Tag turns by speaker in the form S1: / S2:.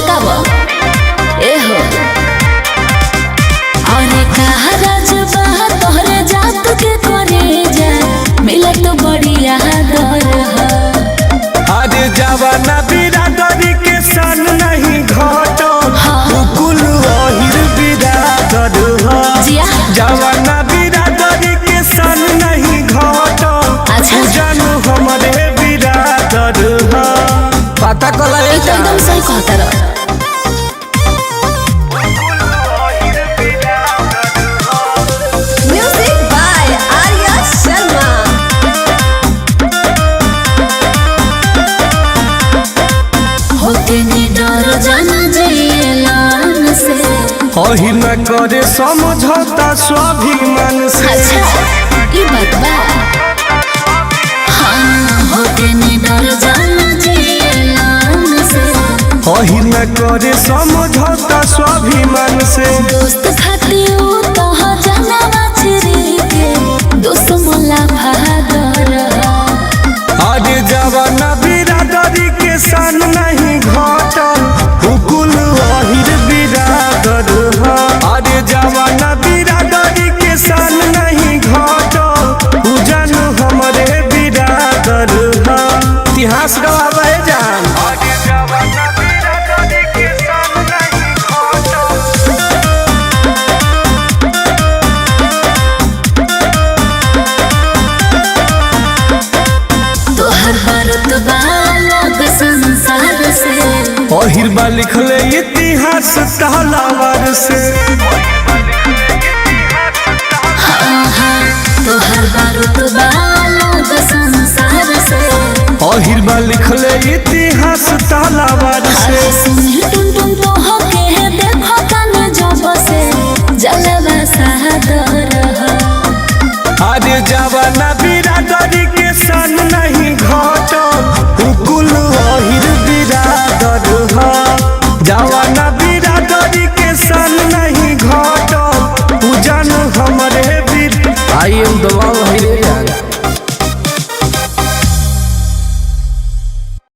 S1: छटकावा ए हो अरे कहा राजबा तोहरे जात के करे जा मिला तो बढ़िया दर
S2: अरे जवाना बिरादरी के सन नहीं घटो कुल ओहिर बिरादर हो जवाना बिरादरी के सन नहीं घटो जानू हमरे बिरादर हो पता कला
S1: एकदम सही कहता रहा
S3: Music by Arya Sharma.
S1: होके निडर जाना जियलान से
S2: ओही न करे समझौता स्वाभिमान से
S1: अच्छा ई बात बा हाँ होके निडर जाना जियलान से
S2: ओही न करे समझौता स्वाभिमान से
S1: दोस्त खातिर तो जाना मछरी के दुश्मन भादर
S2: अरे जवाना बिरादरी के सन नहीं घटल हुकुल ओहिर बिरादर हो अरे जवाना बिरादरी के सन नहीं घटल जानू हमरे बिरादर हो इतिहास गवावे जान अरे जवाना बिरादरी के सन नहीं घटल
S1: तोहर भारत बालक संसार से
S2: ओहिर बा लिखले इतिहास तहलावर से
S1: तोहर भारत बालक संसार से
S2: ओहिर बा लिखले इतिहास तहलावर